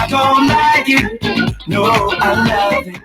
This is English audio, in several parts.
I don't like it. No, I love it.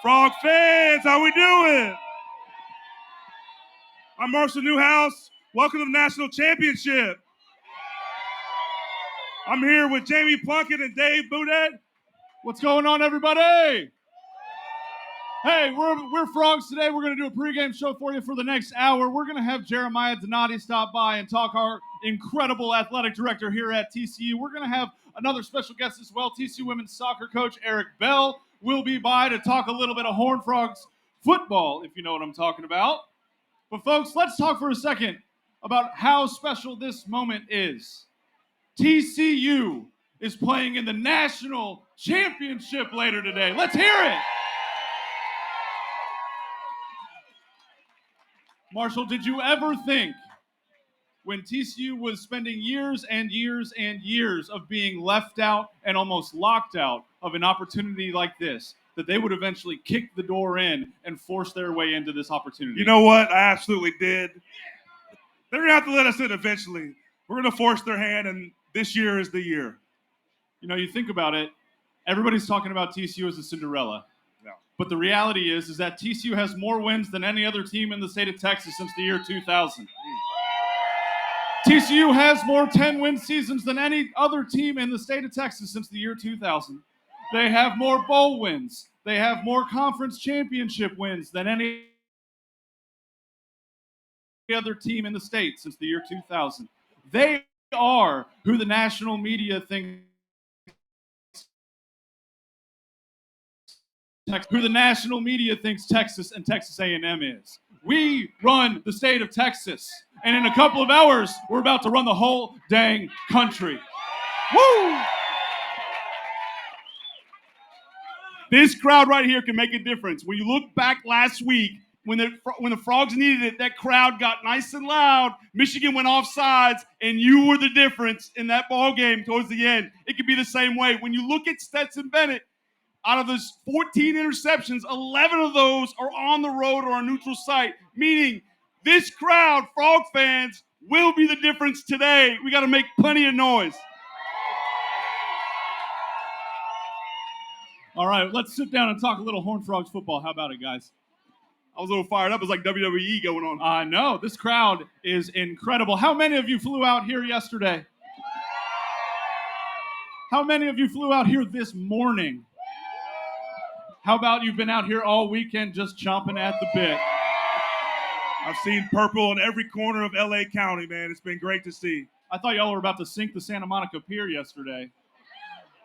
Frog fans, how we doing? I'm Marshall Newhouse. Welcome to the National Championship. I'm here with Jamie Plunkett and Dave Boudet. What's going on, everybody? Hey, we're Frogs today. We're going to do a pregame show for you for the next hour. We're going to have Jeremiah Donati stop by and talk our incredible athletic director here at TCU. We're going to have another special guest as well. TCU women's soccer coach Eric Bell will be by to talk a little bit of Horned Frogs football, if you know what I'm talking about. But folks, let's talk for a second about how special this moment is. TCU is playing in the national championship later today. Let's hear it. Marshall, did you ever think when TCU was spending years and years and years of being left out and almost locked out of an opportunity like this, that they would eventually kick the door in and force their way into this opportunity? You know what? I absolutely did. They're going to have to let us in eventually. We're going to force their hand, and this year is the year. You know, you think about it, everybody's talking about TCU as a Cinderella. No. But the reality is that TCU has more wins than any other team in the state of Texas since the year 2000. TCU has more 10-win seasons than any other team in the state of Texas since the year 2000. They have more bowl wins. They have more conference championship wins than any other team in the state since the year 2000. They are who the national media thinks Texas and Texas A&M is. We run the state of Texas, and in a couple of hours, we're about to run the whole dang country. Woo! This crowd right here can make a difference. When you look back last week, when the Frogs needed it, that crowd got nice and loud. Michigan went off sides, and you were the difference in that ball game towards the end. It could be the same way. When you look at Stetson Bennett, out of those 14 interceptions, 11 of those are on the road or on neutral site, meaning this crowd, Frog fans, will be the difference today. We got to make plenty of noise. All right, let's sit down and talk a little Horned Frogs football. How about it, guys? I was a little fired up. It was like WWE going on. I know. This crowd is incredible. How many of you flew out here yesterday? How many of you flew out here this morning? How about you've been out here all weekend just chomping at the bit? I've seen purple in every corner of L.A. County, man. It's been great to see. I thought y'all were about to sink the Santa Monica Pier yesterday.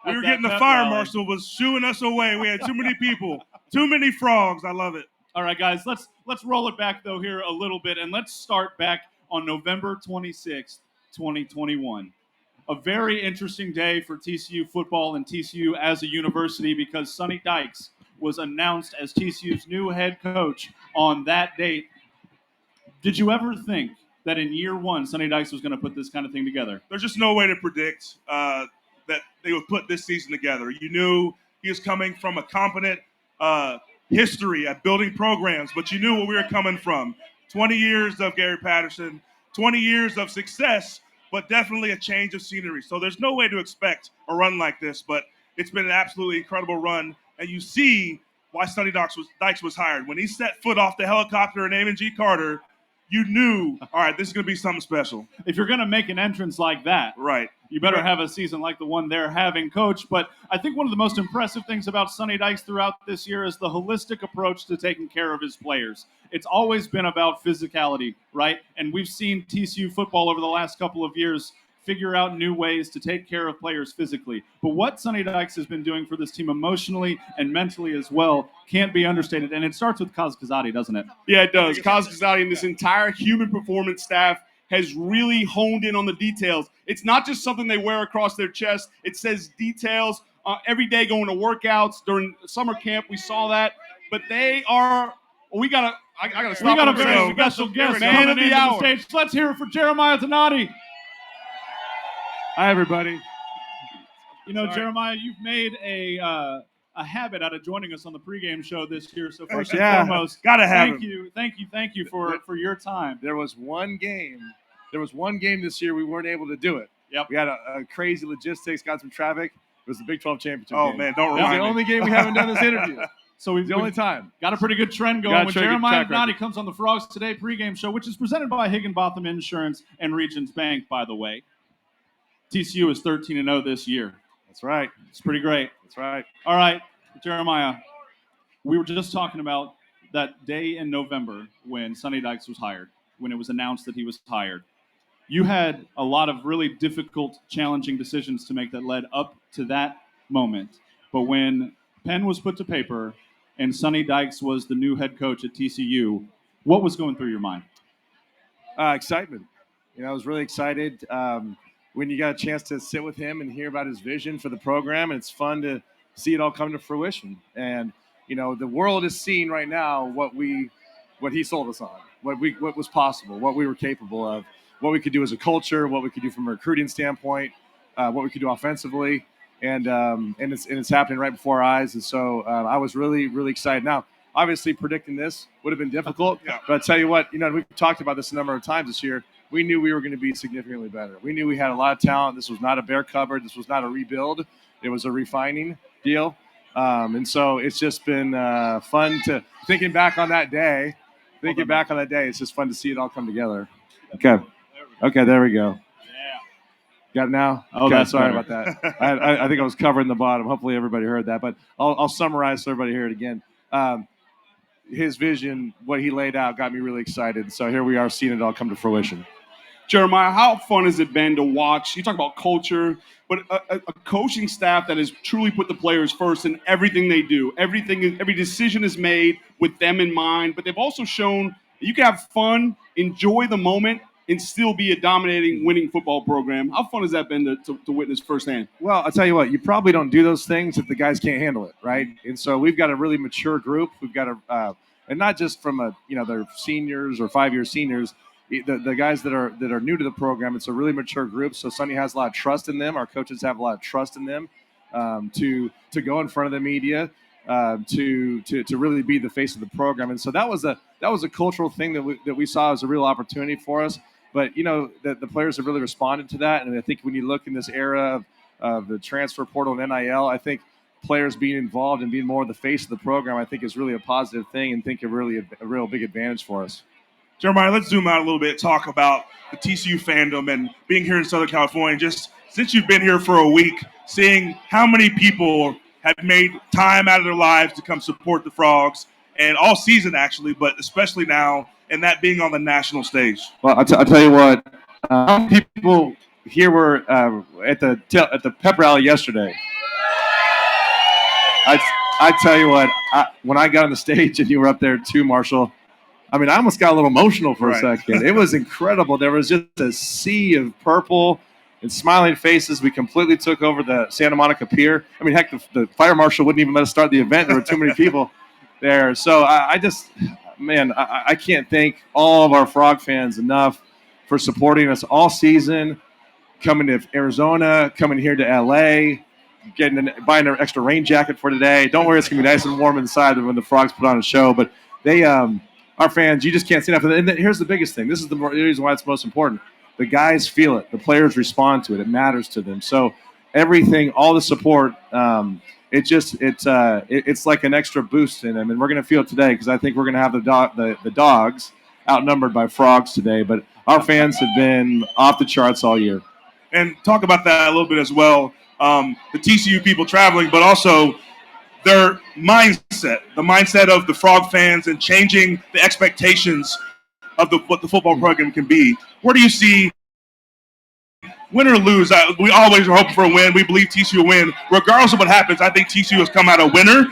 We were getting the fire marshal was shooing us away. We had too many people, too many frogs. I love it. All right, guys, let's roll it back, though, here a little bit, and let's start back on November 26th, 2021. A very interesting day for TCU football and TCU as a university because Sonny Dykes was announced as TCU's new head coach on that date. Did you ever think that in year one, Sonny Dykes was going to put this kind of thing together? There's just no way to predict that they would put this season together. You knew he was coming from a competent history at building programs, but you knew where we were coming from. 20 years of Gary Patterson, 20 years of success, but definitely a change of scenery. So there's no way to expect a run like this, but it's been an absolutely incredible run. And you see why Sonny Dykes was hired. When he set foot off the helicopter in Amon G. Carter, you knew, all right, this is going to be something special. If you're going to make an entrance like that, right, you better have a season like the one they're having, Coach. But I think one of the most impressive things about Sonny Dykes throughout this year is the holistic approach to taking care of his players. It's always been about physicality, right? And we've seen TCU football over the last couple of years figure out new ways to take care of players physically. But what Sonny Dykes has been doing for this team emotionally and mentally as well can't be understated. And it starts with Kaz Kazadi, doesn't it? Yeah, it does. Kaz Kazadi and this entire human performance staff has really honed in on the details. It's not just something they wear across their chest. It says details every day going to workouts. During summer camp, we saw that. But they are – I got to stop. We got a very special guest man coming of the hour. stage. Let's hear it for Jeremiah Donati. Hi, everybody. You know, Jeremiah, you've made a habit out of joining us on the pregame show this year. So first and foremost, gotta have thank you for your time. There was one game this year we weren't able to do it. Yep. We had a crazy logistics, got some traffic. It was the Big 12 championship. Oh game. man, don't That's remind the me. only game we haven't done this interview. So we've the only time. got a pretty good trend going. Got a When pretty good Jeremiah track record. Nadi comes on the Frogs Today pregame show, which is presented by Higginbotham Insurance and Regions Bank, by the way. TCU is 13-0 this year. That's right. It's pretty great. That's right. All right, Jeremiah, we were just talking about that day in November when Sonny Dykes was hired, when it was announced that he was hired. You had a lot of really difficult, challenging decisions to make that led up to that moment. But when pen was put to paper and Sonny Dykes was the new head coach at TCU, what was going through your mind? Excitement. I was really excited when you got a chance to sit with him and hear about his vision for the program. And it's fun to see it all come to fruition. And the world is seeing right now what he sold us on, what was possible, what we were capable of, what we could do as a culture, what we could do from a recruiting standpoint, what we could do offensively, and it's happening right before our eyes. And so I was really, really excited. Now, obviously, predicting this would have been difficult, but I tell you what, we've talked about this a number of times this year. We knew we were going to be significantly better. We knew we had a lot of talent. This was not a bare cupboard. This was not a rebuild. It was a refining deal. And so it's just been fun to thinking back on that day. It's just fun to see it all come together. Okay, there we go. Yeah. Got it now? Oh, okay, that's sorry better. about that. I think I was covering the bottom. Hopefully everybody heard that. But I'll summarize so everybody hear it again. His vision, what he laid out, got me really excited. So here we are seeing it all come to fruition. Jeremiah, how fun has it been to watch? You talk about culture, but a coaching staff that has truly put the players first in everything they do. Every decision is made with them in mind, but they've also shown that you can have fun, enjoy the moment, and still be a dominating, winning football program. How fun has that been to witness firsthand? Well, I'll tell you what, you probably don't do those things if the guys can't handle it, right? And so we've got a really mature group. We've got and not just from they're seniors or 5-year seniors. The guys that are new to the program, it's a really mature group. So Sonny has a lot of trust in them. Our coaches have a lot of trust in them to go in front of the media, to really be the face of the program. And so that was a cultural thing that we saw as a real opportunity for us. But the players have really responded to that. And I think when you look in this era of the transfer portal and NIL, I think players being involved and being more of the face of the program, I think is really a positive thing, and think a real big advantage for us. Jeremiah, let's zoom out a little bit, talk about the TCU fandom and being here in Southern California. Just since you've been here for a week, seeing how many people have made time out of their lives to come support the Frogs, and all season actually, but especially now, and that being on the national stage. Well, I'll tell you what, people here were at the pep rally yesterday. I tell you what, when I got on the stage and you were up there too, Marshall, I almost got a little emotional for a second. It was incredible. There was just a sea of purple and smiling faces. We completely took over the Santa Monica Pier. Heck, the fire marshal wouldn't even let us start the event. There were too many people there. So I can't thank all of our Frog fans enough for supporting us all season, coming to Arizona, coming here to LA, buying an extra rain jacket for today. Don't worry, it's going to be nice and warm inside when the Frogs put on a show. But they, our fans, you just can't see enough. And here's the biggest thing. This is the reason why it's most important. The guys feel it. The players respond to it. It matters to them. So everything, all the support, it's like an extra boost in them. And we're going to feel it today because I think we're going to have the dogs outnumbered by Frogs today. But our fans have been off the charts all year. And talk about that a little bit as well. The TCU people traveling, but also their mindset, the mindset of the Frog fans and changing the expectations of what the football program can be. Where do you see, win or lose? We always are hoping for a win. We believe TCU will win. Regardless of what happens, I think TCU has come out a winner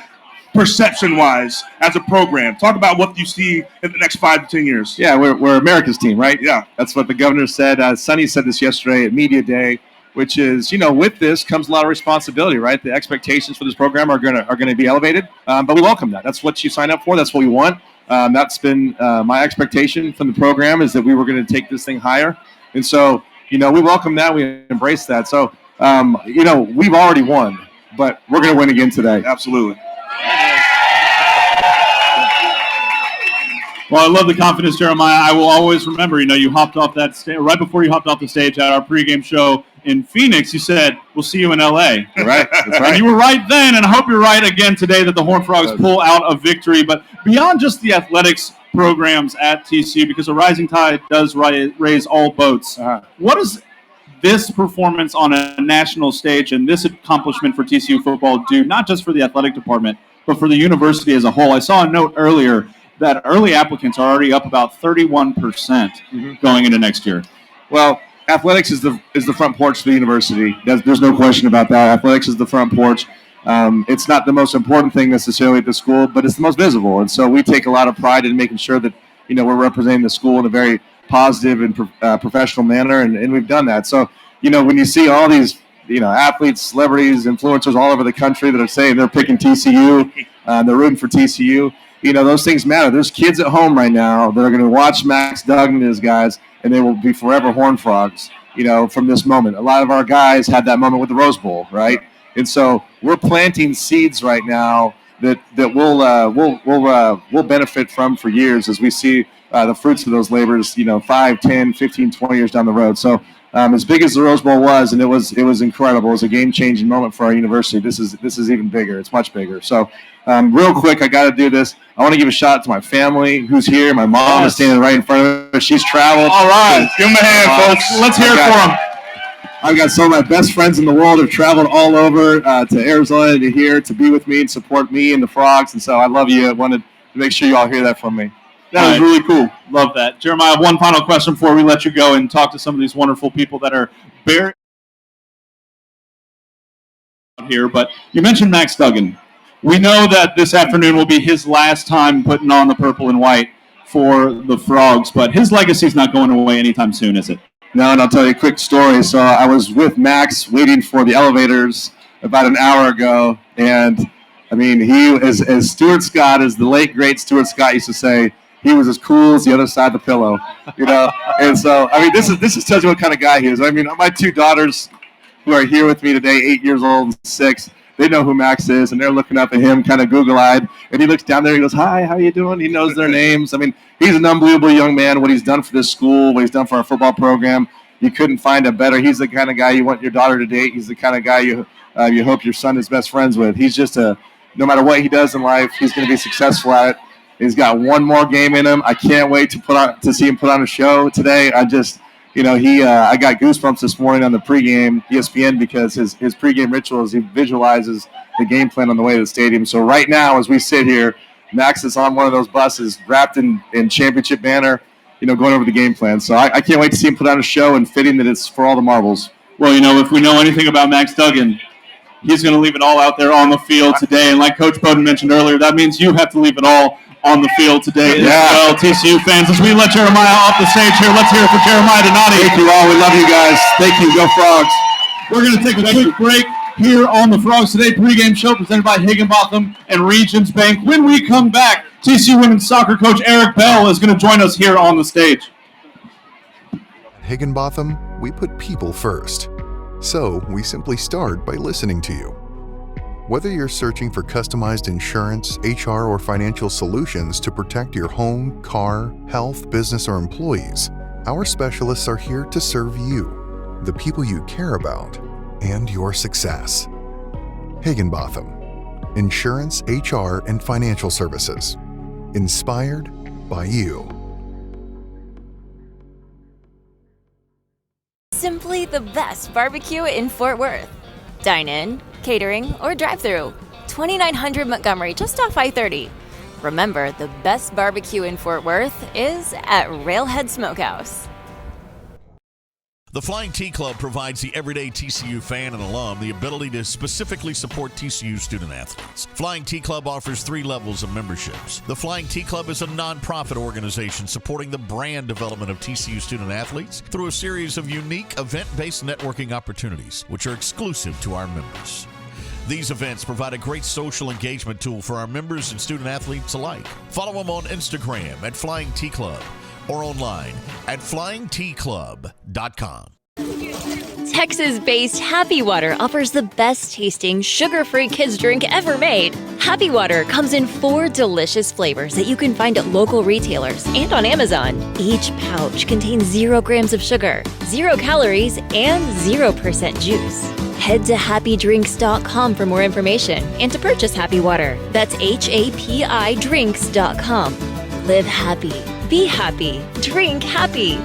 perception-wise as a program. Talk about what you see in the next 5 to 10 years. Yeah, we're America's team, right? Yeah. That's what the governor said. Sonny said this yesterday at Media Day, which is, with this comes a lot of responsibility, right? The expectations for this program are gonna be elevated, but we welcome that. That's what you sign up for. That's what we want. That's been my expectation from the program, is that we were going to take this thing higher, and so we welcome that. We embrace that. So we've already won, but we're going to win again today. Absolutely. Well, I love the confidence, Jeremiah. I will always remember, you hopped off that stage right before you hopped off the stage at our pregame show. in Phoenix, you said, we'll see you in L.A. Right, that's And right. you were right then, and I hope you're right again today that the Horned Frogs pull out a victory. But beyond just the athletics programs at TCU, because a rising tide does raise all boats, what does this performance on a national stage and this accomplishment for TCU football do, not just for the athletic department, but for the university as a whole? I saw a note earlier that early applicants are already up about 31% going into next year. Well, athletics is the front porch of the university. There's no question about that. Athletics is the front porch. It's not the most important thing necessarily at the school, but it's the most visible. And so we take a lot of pride in making sure that we're representing the school in a very positive and professional manner, and we've done that. So when you see all these athletes, celebrities, influencers all over the country that are saying they're picking TCU, they're rooting for TCU. Those things matter. There's kids at home right now that are going to watch Max Duggan and his guys, and they will be forever Horned Frogs, from this moment. A lot of our guys had that moment with the Rose Bowl, right? And so we're planting seeds right now that we'll benefit from for years as we see the fruits of those labors, 5, 10, 15, 20 years down the road. So as big as the Rose Bowl was, and it was incredible. It was a game-changing moment for our university. This is even bigger. It's much bigger. So real quick, I got to do this. I want to give a shout out to my family who's here. My mom is standing right in front of us. She's traveled. All right. Give them a hand, folks. Let's hear it for them. I've got some of my best friends in the world who've traveled all over to Arizona to here to be with me and support me and the Frogs. And so I love you. I wanted to make sure you all hear that from me. That was really cool. Love that. Jeremiah, one final question before we let you go and talk to some of these wonderful people that are buried here. But you mentioned Max Duggan. We know that this afternoon will be his last time putting on the purple and white for the Frogs, but his legacy is not going away anytime soon, is it? No, and I'll tell you a quick story. So I was with Max waiting for the elevators about an hour ago, and I mean, he, as Stuart Scott, as the late, great Stuart Scott used to say, he was as cool as the other side of the pillow, And so, I mean, this is tells you what kind of guy he is. I mean, my two daughters who are here with me today, 8 years old and 6, they know who Max is, and they're looking up at him kind of Google-eyed. And he looks down there, he goes, "Hi, how you doing?" He knows their names. I mean, he's an unbelievable young man. What he's done for this school, what he's done for our football program, you couldn't find a better. He's the kind of guy you want your daughter to date. He's the kind of guy you hope your son is best friends with. He's just no matter what he does in life, he's going to be successful at it. He's got one more game in him. I can't wait to see him put on a show today. I just, I got goosebumps this morning on the pregame ESPN because his pregame rituals, he visualizes the game plan on the way to the stadium. So right now, as we sit here, Max is on one of those buses wrapped in championship banner, going over the game plan. So I can't wait to see him put on a show, and fitting that it's for all the marbles. Well, if we know anything about Max Duggan, he's going to leave it all out there on the field today. And like Coach Bowden mentioned earlier, that means you have to leave it all on the field today as well, TCU fans. As we let Jeremiah off the stage here, let's hear it for Jeremiah Donati. Thank you all. We love you guys. Thank you. Go Frogs. We're going to take a quick break here on the Frogs Today pregame show presented by Higginbotham and Regions Bank. When we come back, TCU women's soccer coach Eric Bell is going to join us here on the stage. At Higginbotham, we put people first. So we simply start by listening to you. Whether you're searching for customized insurance, HR, or financial solutions to protect your home, car, health, business, or employees, our specialists are here to serve you, the people you care about, and your success. Higginbotham. Insurance, HR, and financial services. Inspired by you. Simply the best barbecue in Fort Worth. Dine in, catering, or drive-through. 2900 Montgomery, just off I-30. Remember, the best barbecue in Fort Worth is at Railhead Smokehouse. The Flying T Club provides the everyday TCU fan and alum the ability to specifically support TCU student athletes. Flying T Club offers 3 levels of memberships. The Flying T Club is a nonprofit organization supporting the brand development of TCU student athletes through a series of unique event-based networking opportunities, which are exclusive to our members. These events provide a great social engagement tool for our members and student athletes alike. Follow them on Instagram at Flying T Club or online at flyingtclub.com. Texas-based Happy Water offers the best-tasting, sugar-free kids drink ever made. Happy Water comes in 4 delicious flavors that you can find at local retailers and on Amazon. Each pouch contains 0 grams of sugar, 0 calories, and 0% juice. Head to happydrinks.com for more information and to purchase Happy Water. That's HAPIDrinks.com. Live happy, be happy, drink happy.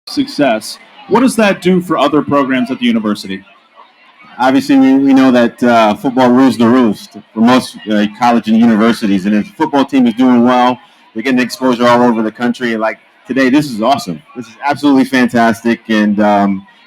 Success. What does that do for other programs at the university? Obviously, we know that football rules the roost for most college and universities. And if the football team is doing well, they're getting exposure all over the country. And like today, this is awesome. This is absolutely fantastic, and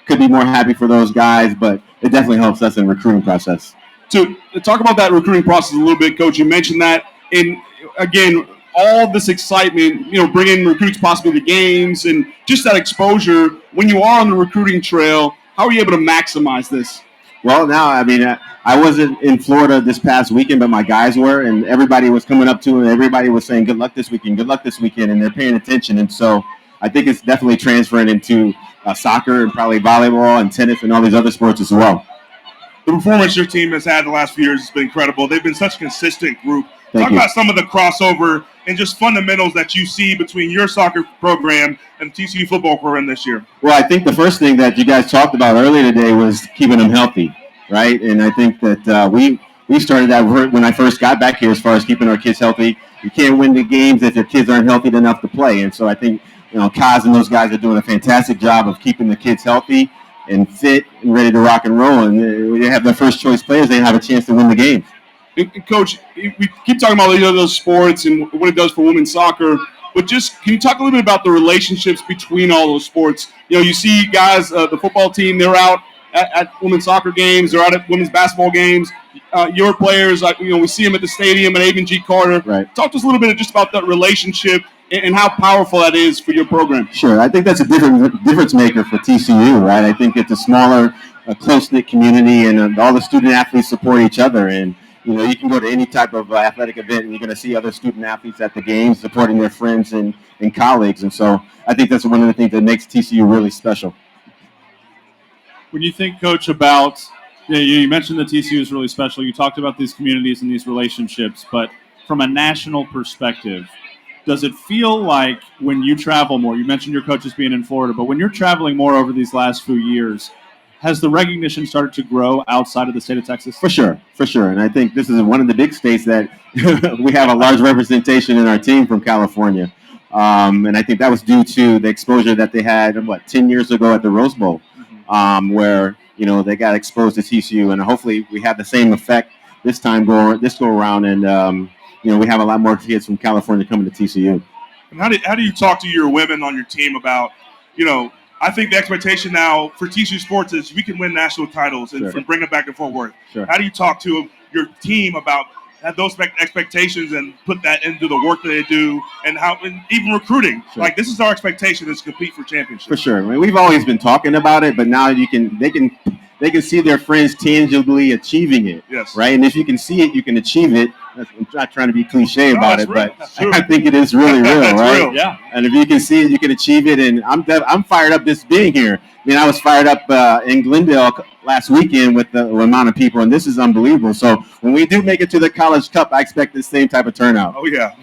could be more happy for those guys. But it definitely helps us in the recruiting process. To talk about that recruiting process a little bit, Coach, you mentioned that. And again, all this excitement, bringing recruits possibly to games and just that exposure. When you are on the recruiting trail, how are you able to maximize this? Well, now, I wasn't in Florida this past weekend, but my guys were, and everybody was coming up to me. Everybody was saying, good luck this weekend, and they're paying attention. And so I think it's definitely transferring into soccer and probably volleyball and tennis and all these other sports as well. The performance your team has had the last few years has been incredible. They've been such a consistent group. Thank Talk you. about some of the crossover and just fundamentals that you see between your soccer program and the TCU football program this year. Well, I think the first thing that you guys talked about earlier today was keeping them healthy, right? And I think that we started that when I first got back here as far as keeping our kids healthy. You can't win the games if your kids aren't healthy enough to play. And so I think, Kaz and those guys are doing a fantastic job of keeping the kids healthy and fit and ready to rock and roll. And when they have their first choice players, they have a chance to win the game. Coach, we keep talking about those sports and what it does for women's soccer, but just can you talk a little bit about the relationships between all those sports? You see guys, the football team, they're out at women's soccer games, they're out at women's basketball games. Your players, we see them at the stadium at Avon G. Carter. Right. Talk to us a little bit just about that relationship and how powerful that is for your program. Sure. I think that's a difference maker for TCU, right? I think it's a smaller, close-knit community, and all the student athletes support each other. And you can go to any type of athletic event and you're going to see other student athletes at the games supporting their friends and colleagues. And so I think that's one of the things that makes TCU really special. When you think, Coach, about, you mentioned that TCU is really special. You talked about these communities and these relationships, but from a national perspective, does it feel like when you travel more, you mentioned your coaches being in Florida, but when you're traveling more over these last few years, has the recognition started to grow outside of the state of Texas? For sure. And I think this is one of the big states that we have a large representation in our team from California. And I think that was due to the exposure that they had, 10 years ago at the Rose Bowl, where, they got exposed to TCU. And hopefully we have the same effect this go around. And, we have a lot more kids from California coming to TCU. And how do you talk to your women on your team about, I think the expectation now for TCU sports is we can win national titles and Sure. bring them back to Fort Worth. Sure. How do you talk to your team about those expectations and put that into the work that they do and even recruiting? Sure. Like, this is our expectation is to compete for championships. For sure. We've always been talking about it, but now they can see their friends tangibly achieving it. Yes. Right. And if you can see it, you can achieve it. I'm not trying to be cliche No, about it's it, real. but It's true. I think it is really real, It's right? real. Yeah. And if you can see it, you can achieve it. And I'm fired up just being here. I was fired up in Glendale last weekend with the amount of people, and this is unbelievable. So when we do make it to the College Cup, I expect the same type of turnout. Oh, yeah.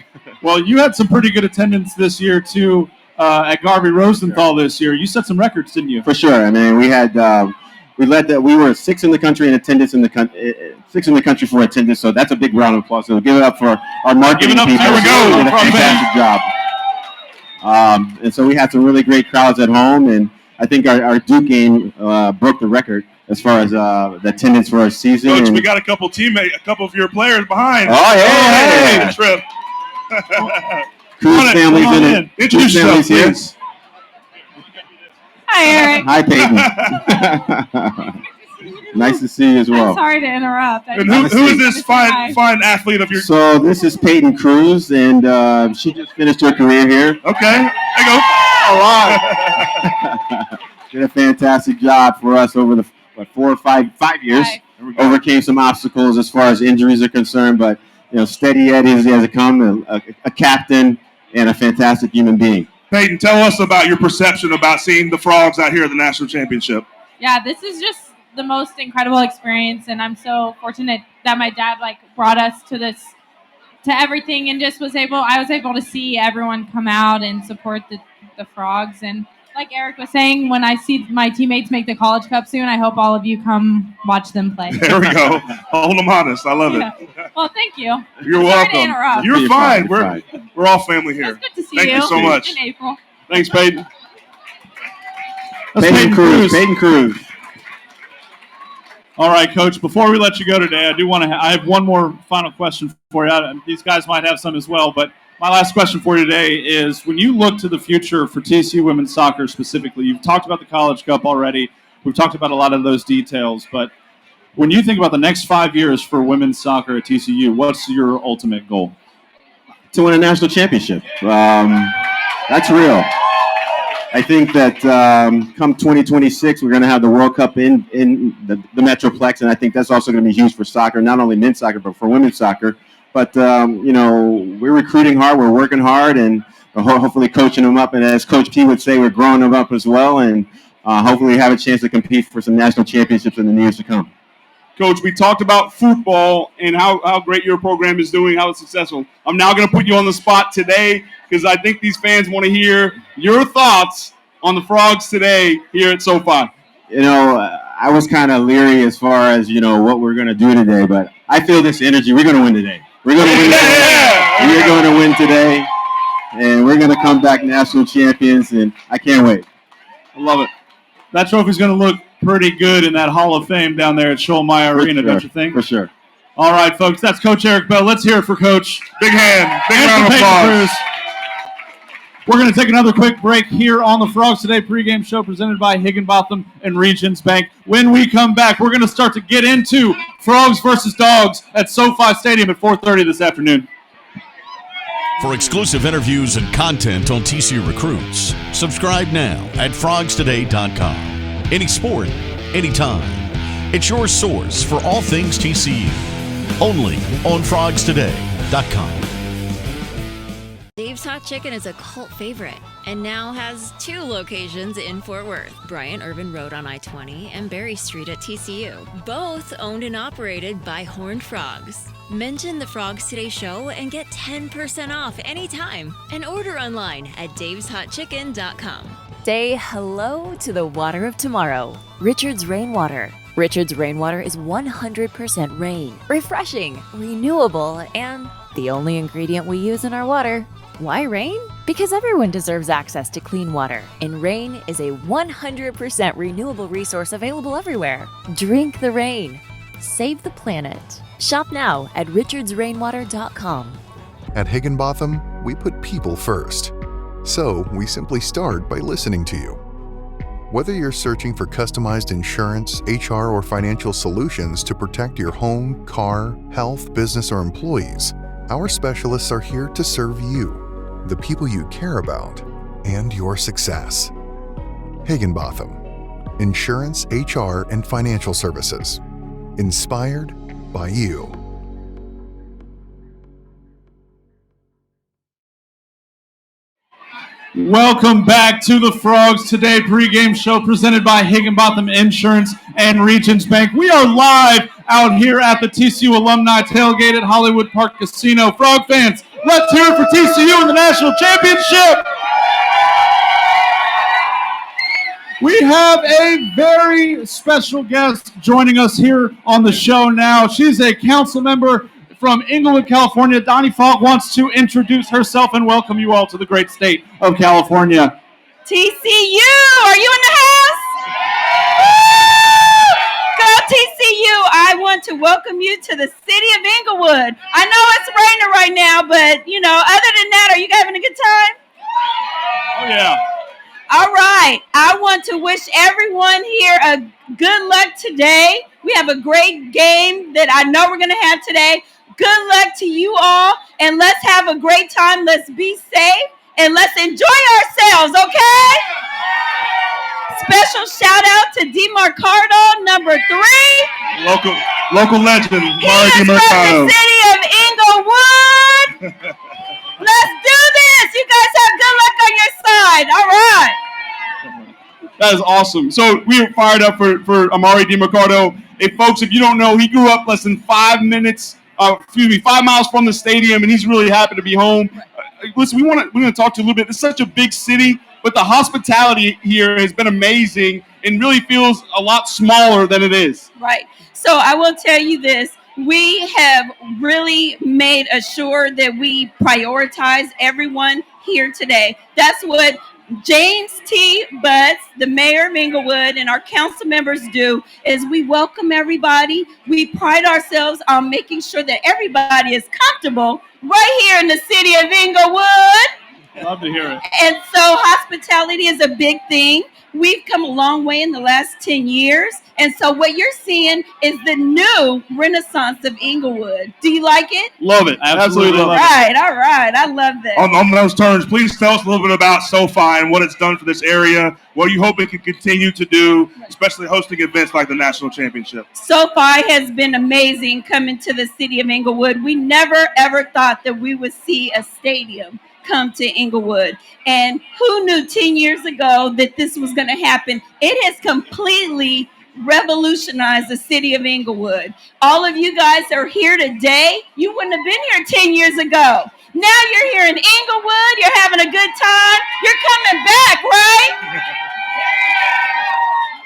Well, you had some pretty good attendance this year, too, at Garvey Rosenthal this year. You set some records, didn't you? For sure. We had we led that. We were 6th in the country in attendance sixth in the country for attendance. So that's a big round of applause. So give it up for our marketing people. There we go. They did a fantastic job. And so we had some really great crowds at home, and I think our Duke game broke the record as far as the attendance for our season. Coach, we got a couple of your players behind. Oh, yeah. Hey, trip. Cruz family's in it. Introduce yourself, please. Hi, Eric. Hi, Peyton. Nice to see you as well. I'm sorry to interrupt. And who is this fine athlete of yours? So this is Peyton Cruz, and she just finished her career here. Okay, there you go. All right. Did a fantastic job for us over the 4 or 5 years. Hi. Overcame some obstacles as far as injuries are concerned, but steady Eddie as he has come, a captain and a fantastic human being. Peyton, tell us about your perception about seeing the Frogs out here at the national championship. Yeah, this is just the most incredible experience, and I'm so fortunate that my dad brought us to everything, and I was able to see everyone come out and support the Frogs. And like Eric was saying, when I see my teammates make the College Cup soon, I hope all of you come watch them play. There we go. Hold them honest. I love it. Well, thank you. You're Sorry to welcome. interrupt. You're fine. We're all family here. It's good to see Thank you so much. In April. Thanks, Peyton. Peyton Cruz. All right, Coach, before we let you go today, I have one more final question for you. These guys might have some as well, but my last question for you today is, when you look to the future for TCU women's soccer specifically, you've talked about the College Cup already. We've talked about a lot of those details, but when you think about the next 5 years for women's soccer at TCU, what's your ultimate goal? To win a national championship. That's real. I think that come 2026, we're going to have the World Cup in the Metroplex, and I think that's also going to be huge for soccer, not only men's soccer, but for women's soccer. But, we're recruiting hard, we're working hard, and hopefully coaching them up. And as Coach P would say, we're growing them up as well, and hopefully have a chance to compete for some national championships in the years to come. Coach, we talked about football and how great your program is doing, how it's successful. I'm now going to put you on the spot today because I think these fans want to hear your thoughts on the Frogs today here at SoFi. I was kind of leery as far as, what we're going to do today, but I feel this energy. We're going to win today. We're going to win today. We're going to win today, and we're going to come back national champions, and I can't wait. I love it. That trophy's going to look pretty good in that Hall of Fame down there at Schollmeyer Arena, don't you think? For sure. All right, folks, that's Coach Eric Bell. Let's hear it for Coach. Big hand. Big And round for of Peyton applause. Cruz. We're going to take another quick break here on the Frogs Today pregame show presented by Higginbotham and Regions Bank. When we come back, we're going to start to get into Frogs versus Dogs at SoFi Stadium at 4:30 this afternoon. For exclusive interviews and content on TCU recruits, subscribe now at frogstoday.com. Any sport, anytime. It's your source for all things TCU. Only on frogstoday.com. Dave's Hot Chicken is a cult favorite and now has 2 locations in Fort Worth, Bryant Irvin Road on I-20 and Berry Street at TCU, both owned and operated by Horned Frogs. Mention the Frogs Today show and get 10% off anytime and order online at daveshotchicken.com. Say hello to the water of tomorrow. Richard's Rainwater. Richard's Rainwater is 100% rain, refreshing, renewable, and the only ingredient we use in our water. Why rain? Because everyone deserves access to clean water, and rain is a 100% renewable resource available everywhere. Drink the rain. Save the planet. Shop now at richardsrainwater.com. At Higginbotham, we put people first. So we simply start by listening to you. Whether you're searching for customized insurance, HR, or financial solutions to protect your home, car, health, business, or employees, our specialists are here to serve you, the people you care about, and your success. Higginbotham. Insurance, HR, and financial services. Inspired by you. Welcome back to the Frogs Today pregame show presented by Higginbotham Insurance and Regions Bank. We are live out here at the TCU Alumni Tailgate at Hollywood Park Casino. Frog fans, let's hear it for TCU in the national championship. We have a very special guest joining us here on the show now. She's a council member from Inglewood, California. Donnie Falk wants to introduce herself and welcome you all to the great state of California. TCU, are you in the house? Woo! Go TCU. I want to welcome you to the city of Inglewood. I know it's raining right now, but, other than that, are you having a good time? Oh, yeah. All right. I want to wish everyone here a good luck today. We have a great game that I know we're going to have today. Good luck to you all, and let's have a great time. Let's be safe, and let's enjoy ourselves, okay? Special shout out to DeMarcado, number 3. Local legend, He Mari is from DeMarcado. the city of Inglewood. Let's do this. You guys have good luck on your side. All right. That is awesome. So we are fired up for Amari DeMarcado. Hey, folks, if you don't know, he grew up less than 5 miles from the stadium, and he's really happy to be home. Listen, we're going to talk to you a little bit. It's such a big city, but the hospitality here has been amazing and really feels a lot smaller than it is. Right. So I will tell you this. We have really made sure that we prioritize everyone here today. That's what James T. Butts, the mayor of Inglewood, and our council members do, is we welcome everybody. We pride ourselves on making sure that everybody is comfortable right here in the city of Inglewood. Love to hear it. And so hospitality is a big thing. We've come a long way in the last 10 years. And so what you're seeing is the new renaissance of Inglewood. Do you like it? Love it. Absolutely love it. All right. I love that. On those terms, please tell us a little bit about SoFi and what it's done for this area. What you hope it can continue to do, especially hosting events like the National Championship. SoFi has been amazing coming to the city of Inglewood. We never, ever thought that we would see a stadium come to Inglewood. And who knew 10 years ago that this was going to happen? It has completely revolutionized the city of Inglewood. All of you guys are here today. You wouldn't have been here 10 years ago. Now you're here in Inglewood. You're having a good time. You're coming back, right?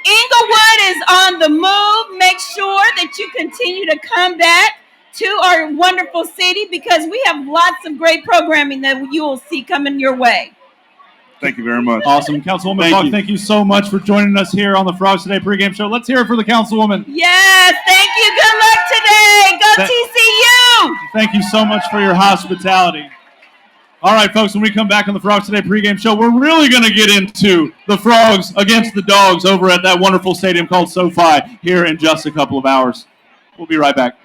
Inglewood is on the move. Make sure that you continue to come back to our wonderful city because we have lots of great programming that you will see coming your way. Thank you very much. Awesome. Councilwoman Falk, thank you so much for joining us here on the Frogs Today pregame show. Let's hear it for the Councilwoman. Yes, thank you. Good luck today. Go TCU. Thank you so much for your hospitality. All right, folks, when we come back on the Frogs Today pregame show, we're really going to get into the Frogs against the Dogs over at that wonderful stadium called SoFi here in just a couple of hours. We'll be right back.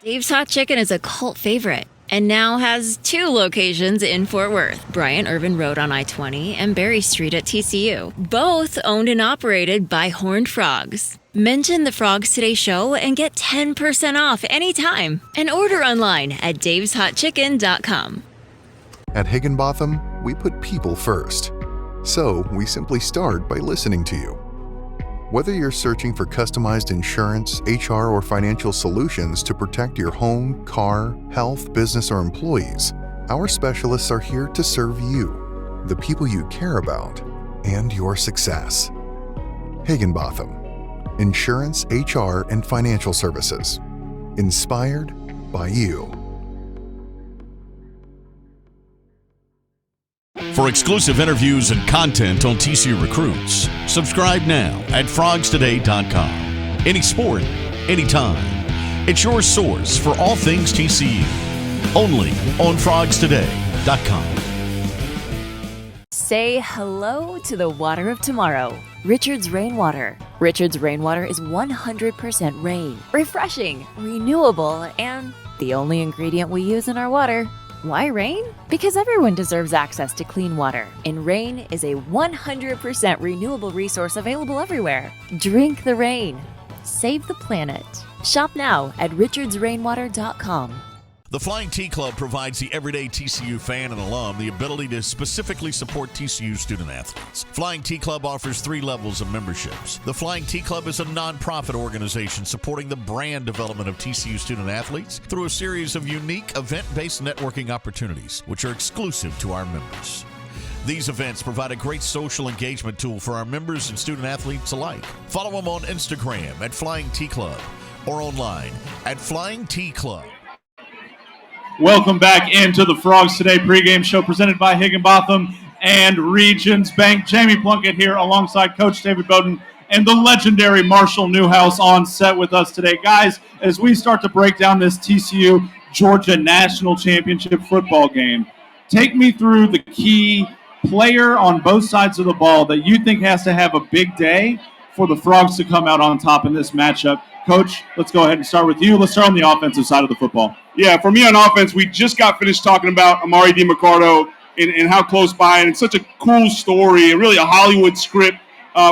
Dave's Hot Chicken is a cult favorite and now has 2 locations in Fort Worth, Bryant Irvin Road on I-20 and Berry Street at TCU, both owned and operated by Horned Frogs. Mention the Frogs Today show and get 10% off anytime and order online at daveshotchicken.com. At Higginbotham, we put people first. So we simply start by listening to you. Whether you're searching for customized insurance, HR, or financial solutions to protect your home, car, health, business, or employees, our specialists are here to serve you, the people you care about, and your success. Higginbotham. Insurance, HR, and financial services. Inspired by you. For exclusive interviews and content on TCU recruits, subscribe now at frogstoday.com. Any sport, anytime. It's your source for all things TCU. Only on frogstoday.com. Say hello to the water of tomorrow. Richard's Rainwater. Richard's Rainwater is 100% rain, refreshing, renewable, and the only ingredient we use in our water. Why rain? Because everyone deserves access to clean water, and rain is a 100% renewable resource available everywhere. Drink the rain. Save the planet. Shop now at richardsrainwater.com. The Flying T Club provides the everyday TCU fan and alum the ability to specifically support TCU student athletes. Flying T Club offers 3 levels of memberships. The Flying T Club is a nonprofit organization supporting the brand development of TCU student athletes through a series of unique event-based networking opportunities, which are exclusive to our members. These events provide a great social engagement tool for our members and student athletes alike. Follow them on Instagram at Flying T Club or online at Flying T Club. Welcome back into the Frogs Today pregame show presented by Higginbotham and Regions Bank. Jamie Plunkett here alongside Coach David Bowden and the legendary Marshall Newhouse on set with us today. Guys, as we start to break down this TCU Georgia National Championship football game, take me through the key player on both sides of the ball that you think has to have a big day for the Frogs to come out on top in this matchup. Coach, let's go ahead and start with you. Let's start on the offensive side of the football. Yeah, for me on offense, we just got finished talking about Amari DiMercardo and how close by, and it's such a cool story and really a Hollywood script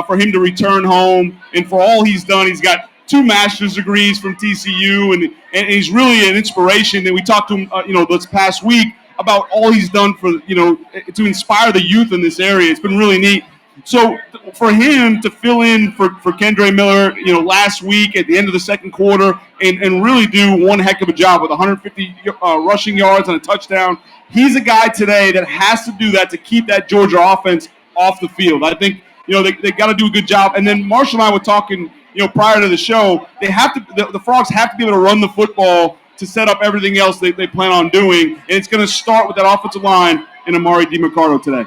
for him to return home. And for all he's done, he's got 2 master's degrees from TCU, and he's really an inspiration. And we talked to him, this past week about all he's done for, to inspire the youth in this area. It's been really neat. So for him to fill in for Kendre Miller, last week at the end of the second quarter and really do one heck of a job with 150 rushing yards and a touchdown, he's a guy today that has to do that to keep that Georgia offense off the field. I think, they got to do a good job. And then Marshall and I were talking, prior to the show, they have to, the Frogs have to be able to run the football to set up everything else they plan on doing. And it's going to start with that offensive line and Amari DiMercardo today.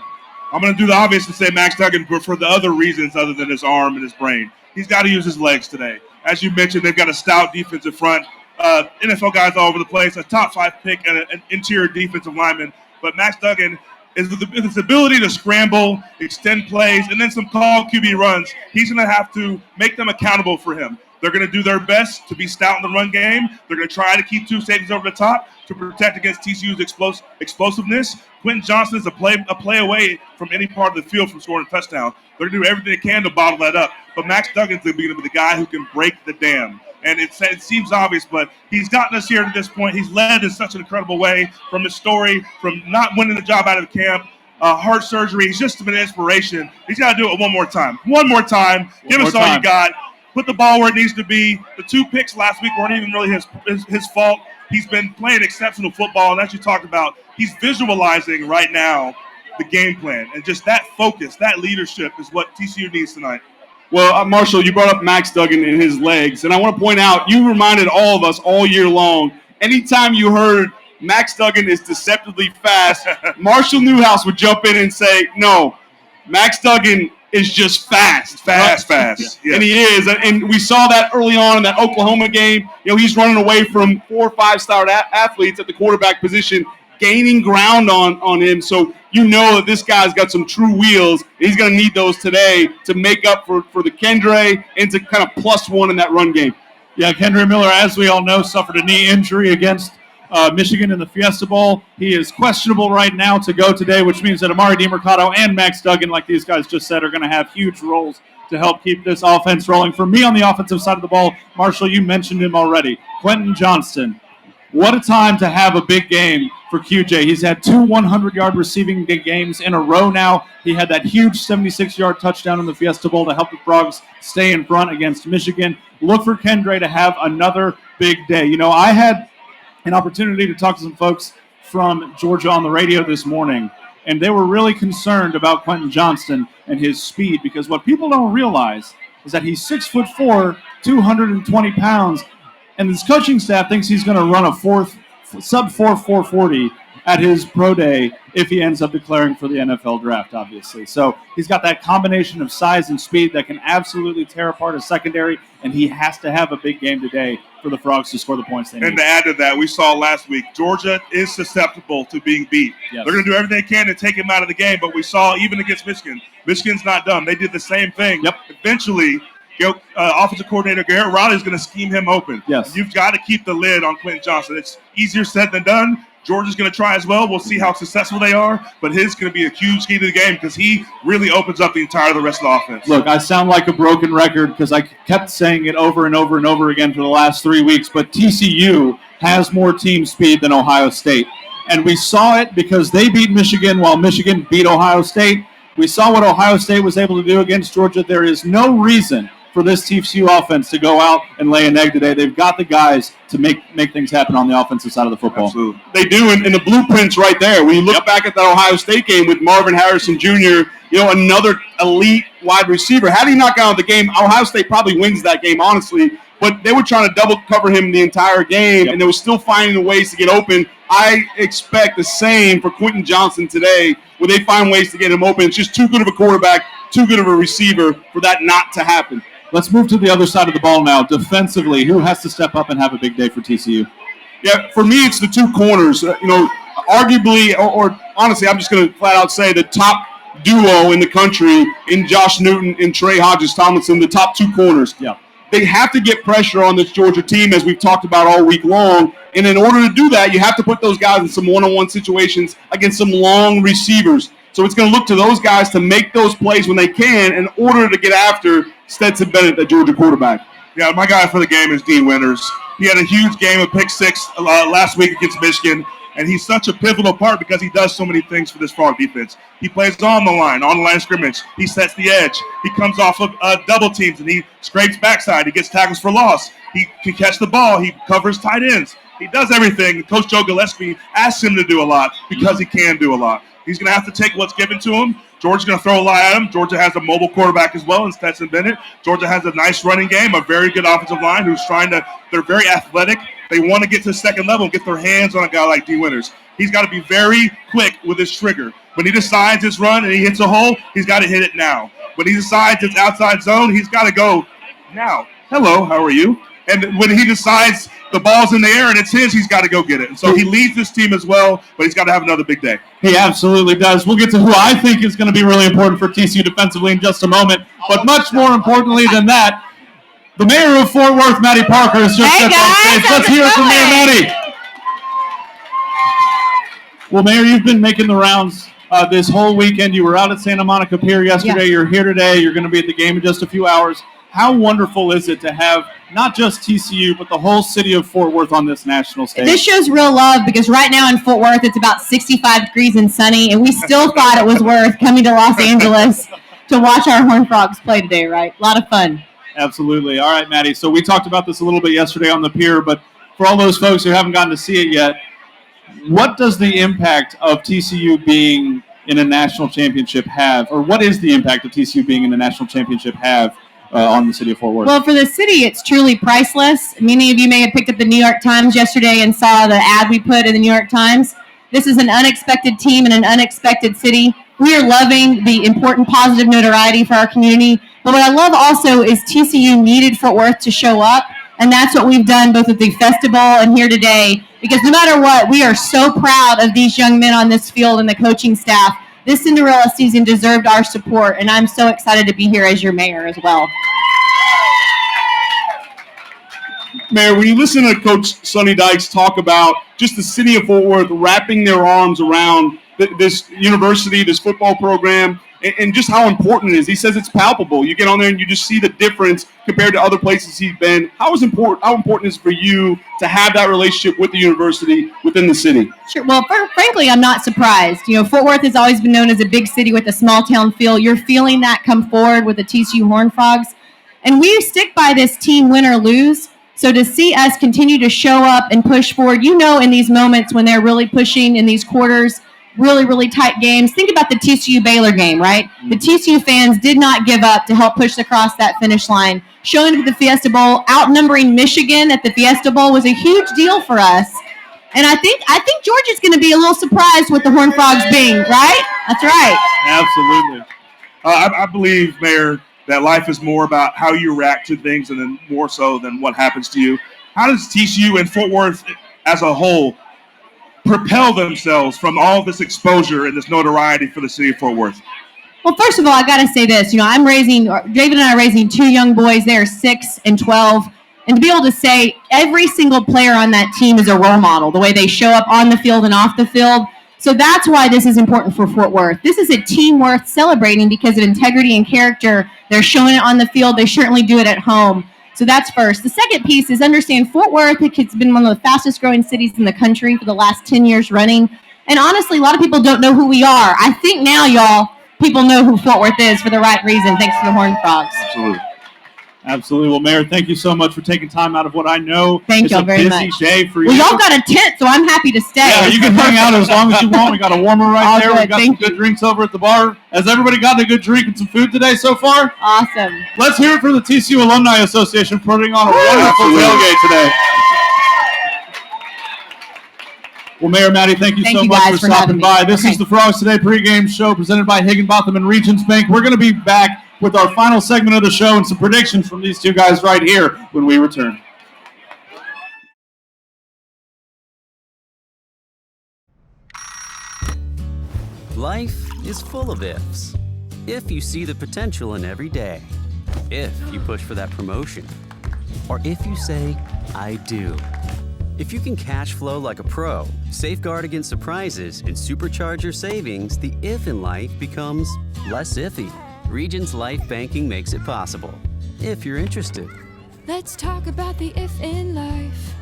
I'm going to do the obvious and say Max Duggan, but for the other reasons other than his arm and his brain. He's got to use his legs today. As you mentioned, they've got a stout defensive front. NFL guys all over the place, a top 5 pick and an interior defensive lineman. But Max Duggan is with his ability to scramble, extend plays, and then some call QB runs. He's going to have to make them accountable for him. They're going to do their best to be stout in the run game. They're going to try to keep 2 safeties over the top to protect against TCU's explosiveness. Quentin Johnson is a play away from any part of the field from scoring a touchdown. They're going to do everything they can to bottle that up. But Max Duggan's going to be the guy who can break the dam. And it seems obvious, but he's gotten us here to this point. He's led in such an incredible way from his story, from not winning the job out of the camp, heart surgery. He's just been an inspiration. He's got to do it one more time. One more time. Give us all you got. Put the ball where it needs to be. The 2 picks last week weren't even really his fault. He's been playing exceptional football, and as you talked about, he's visualizing right now the game plan. And just that focus, that leadership is what TCU needs tonight. Well, Marshall, you brought up Max Duggan and his legs, and I want to point out, you reminded all of us all year long, anytime you heard Max Duggan is deceptively fast, Marshall Newhouse would jump in and say, no, Max Duggan is just fast. Fast. Yes. And he is. And we saw that early on in that Oklahoma game. He's running away from 4 or 5-star athletes at the quarterback position, gaining ground on him. So that this guy's got some true wheels. He's going to need those today to make up for the Kendre and to kind of +1 in that run game. Yeah, Kendre Miller, as we all know, suffered a knee injury against Michigan in the Fiesta Bowl. He is questionable right now to go today, which means that Amari DiMercardo and Max Duggan, like these guys just said, are going to have huge roles to help keep this offense rolling. For me on the offensive side of the ball, Marshall, you mentioned him already. Quentin Johnston. What a time to have a big game for QJ. He's had 2 100-yard receiving games in a row now. He had that huge 76-yard touchdown in the Fiesta Bowl to help the Frogs stay in front against Michigan. Look for Kendre to have another big day. I had an opportunity to talk to some folks from Georgia on the radio this morning, and they were really concerned about Quentin Johnston and his speed, because what people don't realize is that he's 6'4", 220 pounds, and his coaching staff thinks he's going to run a sub-4 440 at his pro day if he ends up declaring for the NFL draft, obviously. So he's got that combination of size and speed that can absolutely tear apart a secondary, and he has to have a big game today for the Frogs to score the points they need. And to add to that, we saw last week, Georgia is susceptible to being beat. Yes. They're going to do everything they can to take him out of the game, but we saw even against Michigan, Michigan's not done. They did the same thing. Yep. Eventually, offensive coordinator Garrett Riley is going to scheme him open. Yes. And you've got to keep the lid on Quentin Johnson. It's easier said than done. Georgia's going to try as well. We'll see how successful they are, but his going to be a huge key to the game because he really opens up the entire the rest of the offense. Look, I sound like a broken record because I kept saying it over and over and over again for the last 3 weeks, but TCU has more team speed than Ohio State. And we saw it because they beat Michigan while Michigan beat Ohio State. We saw what Ohio State was able to do against Georgia. There is no reason for this TCU offense to go out and lay an egg today. They've got the guys to make things happen on the offensive side of the football. Absolutely. They do, and the blueprint's right there. When you look back at that Ohio State game with Marvin Harrison Jr., another elite wide receiver. Had he not gone out of the game, Ohio State probably wins that game, honestly. But they were trying to double cover him the entire game, and they were still finding ways to get open. I expect the same for Quentin Johnson today, where they find ways to get him open. It's just too good of a quarterback, too good of a receiver for that not to happen. Let's move to the other side of the ball now. Defensively, who has to step up and have a big day for TCU? Yeah, for me, it's the two corners. Arguably, or honestly, I'm just going to flat out say the top duo in the country in Josh Newton and Trey Hodges-Tomlinson, the top two corners. Yeah. They have to get pressure on this Georgia team, as we've talked about all week long. And in order to do that, you have to put those guys in some one-on-one situations against some long receivers. So it's going to look to those guys to make those plays when they can in order to get after Stetson Bennett, the Georgia quarterback. Yeah, my guy for the game is Dean Winters. He had a huge game of pick six last week against Michigan, and he's such a pivotal part because he does so many things for this Frog defense. He plays on the line of scrimmage. He sets the edge. He comes off of double teams, and he scrapes backside. He gets tackles for loss. He can catch the ball. He covers tight ends. He does everything. Coach Joe Gillespie asks him to do a lot because he can do a lot. He's going to have to take what's given to him. Georgia's going to throw a lot at him. Georgia has a mobile quarterback as well in Stetson Bennett. Georgia has a nice running game, a very good offensive line they're very athletic. They want to get to the second level and get their hands on a guy like D. Winters. He's got to be very quick with his trigger. When he decides it's run and he hits a hole, he's got to hit it now. When he decides it's outside zone, he's got to go now. Hello, how are you? And when he decides the ball's in the air and it's his, he's got to go get it. And so he leads this team as well, but he's got to have another big day. He absolutely does. We'll get to who I think is going to be really important for TCU defensively in just a moment. But much more importantly than that, the mayor of Fort Worth, Maddie Parker, has just stepped on stage. Let's hear it from Mayor Maddie. Well, Mayor, you've been making the rounds this whole weekend. You were out at Santa Monica Pier yesterday. Yeah. You're here today. You're going to be at the game in just a few hours. How wonderful is it to have not just TCU, but the whole city of Fort Worth on this national stage? This shows real love because right now in Fort Worth, it's about 65 degrees and sunny, and we still thought it was worth coming to Los Angeles to watch our Horned Frogs play today, right? A lot of fun. Absolutely. All right, Maddie. So we talked about this a little bit yesterday on the pier, but for all those folks who haven't gotten to see it yet, what does the impact of TCU being in a national championship have, or what is the impact of TCU being in a national championship have on the city of Fort Worth? Well, for the city, it's truly priceless. Many of you may have picked up the New York Times yesterday and saw the ad we put in the New York Times. This is an unexpected team in an unexpected city. We are loving the important positive notoriety for our community. But what I love also is TCU needed Fort Worth to show up. And that's what we've done both at the festival and here today. Because no matter what, we are so proud of these young men on this field and the coaching staff. This Cinderella season deserved our support, and I'm so excited to be here as your mayor as well. Mayor, when you listen to Coach Sonny Dykes talk about just the city of Fort Worth wrapping their arms around this university, this football program, and just how important it is. He says it's palpable. You get on there and you just see the difference compared to other places he's been. How important is it for you to have that relationship with the university within the city? Sure. Well, frankly, I'm not surprised. Fort Worth has always been known as a big city with a small town feel. You're feeling that come forward with the TCU Horned Frogs. And we stick by this team win or lose. So to see us continue to show up and push forward, in these moments when they're really pushing in these quarters, really, really tight games. Think about the TCU Baylor game, right? The TCU fans did not give up to help push across that finish line. Showing up at the Fiesta Bowl, outnumbering Michigan at the Fiesta Bowl was a huge deal for us. And I think Georgia's going to be a little surprised with the Horned Frogs being, right? That's right. Absolutely. I believe, Mayor, that life is more about how you react to things and then more so than what happens to you. How does TCU and Fort Worth as a whole propel themselves from all this exposure and this notoriety for the city of Fort Worth? Well, first of all, I got to say this. David and I are raising two young boys. They are 6 and 12. And to be able to say every single player on that team is a role model, the way they show up on the field and off the field. So that's why this is important for Fort Worth. This is a team worth celebrating because of integrity and character. They're showing it on the field. They certainly do it at home. So that's first. The second piece is understand Fort Worth has been one of the fastest growing cities in the country for the last 10 years running. And honestly, a lot of people don't know who we are. I think now, y'all, people know who Fort Worth is for the right reason, thanks to the Horned Frogs. Absolutely. Absolutely. Well, Mayor, thank you so much for taking time out of what I know Thank is y'all a very busy much. day for you. Well, y'all got a tent, so I'm happy to stay. Yeah, you can hang out as long as you want. We got a warmer right All there. good. We got Thank some good drinks over at the bar. Has everybody gotten a good drink and some food today so far? Awesome. Let's hear it for the TCU Alumni Association putting on a wonderful tailgate today. Well, Mayor Maddie, thank you so much for stopping by. This is the Frogs Today pregame show presented by Higginbotham and Regions Bank. We're going to be back with our final segment of the show and some predictions from these two guys right here when we return. Life is full of ifs. If you see the potential in every day, if you push for that promotion, or if you say, I do. If you can cash flow like a pro, safeguard against surprises, and supercharge your savings, the if in life becomes less iffy. Regions Life Banking makes it possible, if you're interested. Let's talk about the if in life.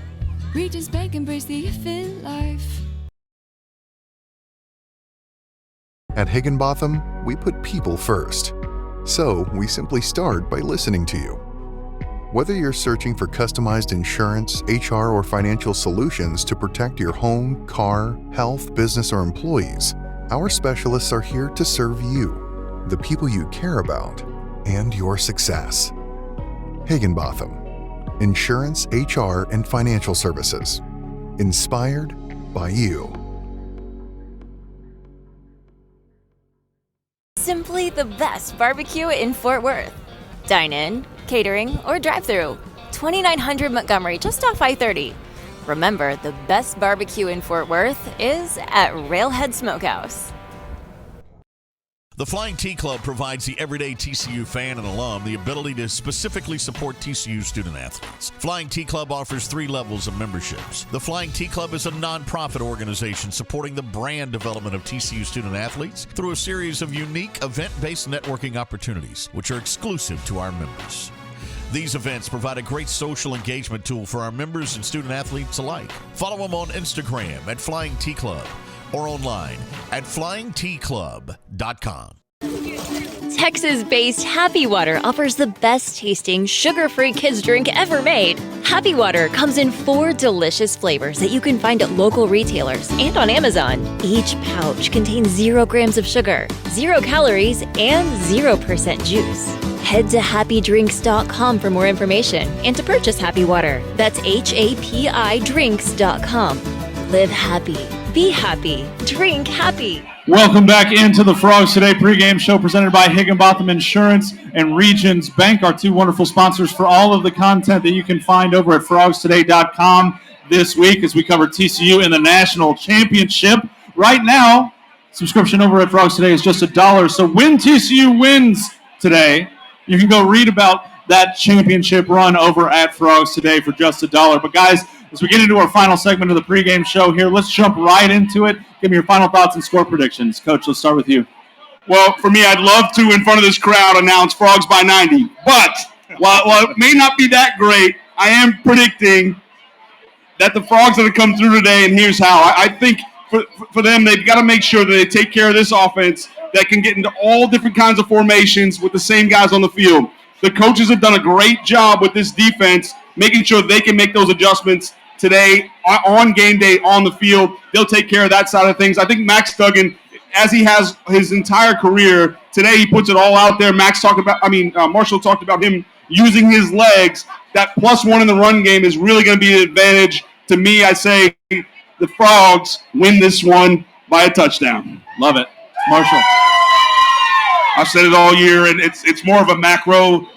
Regions Bank embrace the if in life. At Higginbotham, we put people first. So we simply start by listening to you. Whether you're searching for customized insurance, HR, or financial solutions to protect your home, car, health, business, or employees, our specialists are here to serve you, the people you care about, and your success. Higginbotham. Insurance, HR, and financial services. Inspired by you. Simply the best barbecue in Fort Worth. Dine in, catering, or drive-through. 2900 Montgomery, just off I-30. Remember, the best barbecue in Fort Worth is at Railhead Smokehouse. The Flying T Club provides the everyday TCU fan and alum the ability to specifically support TCU student athletes. Flying T Club offers 3 levels of memberships. The Flying T Club is a nonprofit organization supporting the brand development of TCU student athletes through a series of unique event-based networking opportunities, which are exclusive to our members. These events provide a great social engagement tool for our members and student athletes alike. Follow them on Instagram at Flying T Club or online at flyingtclub.com. Texas-based Happy Water offers the best tasting sugar-free kids drink ever made. Happy Water comes in 4 delicious flavors that you can find at local retailers and on Amazon. Each pouch contains 0 grams of sugar, 0 calories, and 0% juice. Head to happydrinks.com for more information and to purchase Happy Water. That's HAPIdrinks.com. Live happy. Be happy. Drink happy. Welcome back into the Frogs Today pregame show presented by Higginbotham Insurance and Regions Bank, our 2 wonderful sponsors for all of the content that you can find over at frogstoday.com this week as we cover TCU in the national championship. Right now, subscription over at Frogs Today is just $1. So when TCU wins today, you can go read about that championship run over at Frogs Today for just $1. But guys, as we get into our final segment of the pregame show here, let's jump right into it. Give me your final thoughts and score predictions. Coach, let's start with you. Well, for me, I'd love to, in front of this crowd, announce Frogs by 90. But while it may not be that great, I am predicting that the Frogs are going to come through today, and here's how. I think for them, they've got to make sure that they take care of this offense that can get into all different kinds of formations with the same guys on the field. The coaches have done a great job with this defense, making sure they can make those adjustments today on game day on the field. They'll take care of that side of things. I think Max Duggan, as he has his entire career, today he puts it all out there. Marshall talked about him using his legs. That +1 in the run game is really going to be an advantage. To me, I say the Frogs win this one by a touchdown. Love it. Marshall. I've said it all year, and it's more of a macro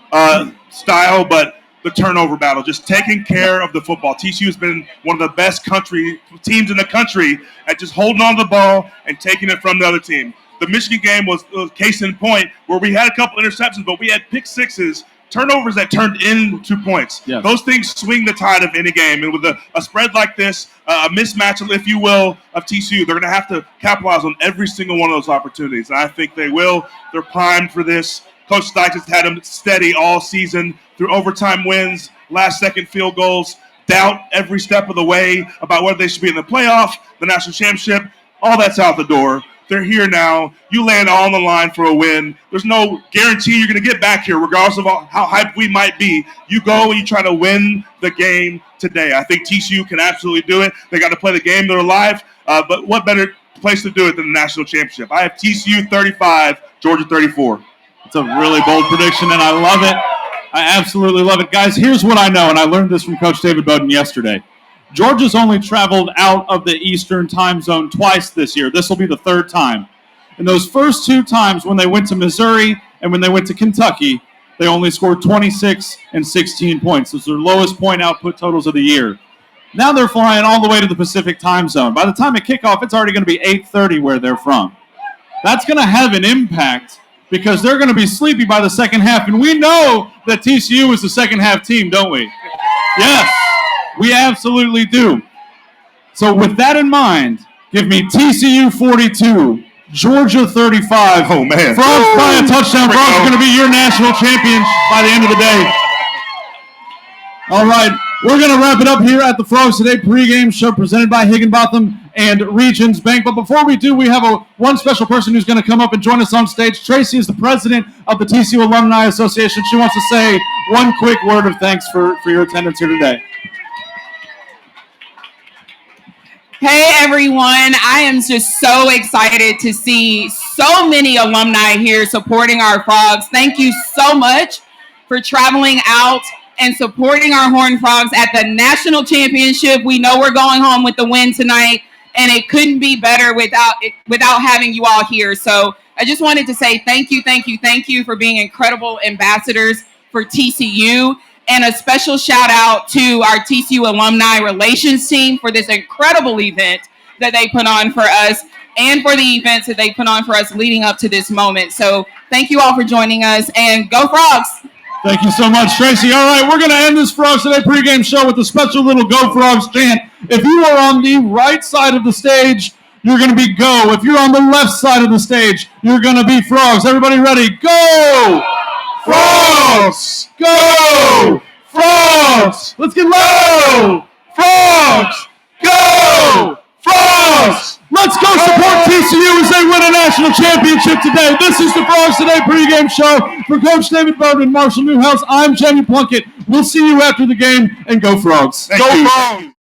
style, but the turnover battle, just taking care of the football. TCU has been one of the best teams in the country at just holding on to the ball and taking it from the other team. The Michigan game was case in point where we had a couple interceptions, but we had pick sixes, turnovers that turned into points. Yes. Those things swing the tide of any game. And with a spread like this, a mismatch, if you will, of TCU, they're going to have to capitalize on every single one of those opportunities. And I think they will. They're primed for this. Coach Stykes has had them steady all season through overtime wins, last-second field goals, doubt every step of the way about whether they should be in the playoff, the national championship. All that's out the door. They're here now. You lay it all on the line for a win. There's no guarantee you're going to get back here, regardless of how hyped we might be. You go and you try to win the game today. I think TCU can absolutely do it. They got to play the game of their life. But what better place to do it than the national championship? I have TCU 35, Georgia 34. It's a really bold prediction, and I love it. I absolutely love it. Guys, here's what I know, and I learned this from Coach David Bowden yesterday. Georgia's only traveled out of the Eastern time zone twice this year. This will be the third time. And those first two times, when they went to Missouri and when they went to Kentucky, they only scored 26 and 16 points. Those are their lowest point output totals of the year. Now they're flying all the way to the Pacific time zone. By the time of kickoff, it's already going to be 8:30 where they're from. That's going to have an impact because they're going to be sleepy by the second half. And we know that TCU is the second half team, don't we? Yes. We absolutely do. So with that in mind, give me TCU 42, Georgia 35. Oh, man. Frogs by a touchdown. Frogs are going to be your national champions by the end of the day. All right, we're going to wrap it up here at the Frogs Today pregame show presented by Higginbotham and Regions Bank. But before we do, we have one special person who's going to come up and join us on stage. Tracy is the president of the TCU Alumni Association. She wants to say one quick word of thanks for your attendance here today. Hey everyone, I am just so excited to see so many alumni here supporting our Frogs. Thank you so much for traveling out and supporting our Horned Frogs at the national championship. We know we're going home with the win tonight, and it couldn't be better without having you all here. So I just wanted to say thank you for being incredible ambassadors for TCU. And a special shout out to our TCU Alumni Relations team for this incredible event that they put on for us and for the events that they put on for us leading up to this moment. So thank you all for joining us, and go Frogs! Thank you so much, Tracy. All right, we're going to end this Frogs Today pregame show with a special little Go Frogs chant. If you are on the right side of the stage, you're going to be Go. If you're on the left side of the stage, you're going to be Frogs. Everybody ready? Go! Frogs! Go! Frogs! Let's get low! Frogs! Go! Frogs! Let's go support TCU as they win a national championship today. This is the Frogs Today pregame show. For Coach David Bowden and Marshall Newhouse, I'm Jenny Plunkett. We'll see you after the game, and go Frogs. Go Frogs!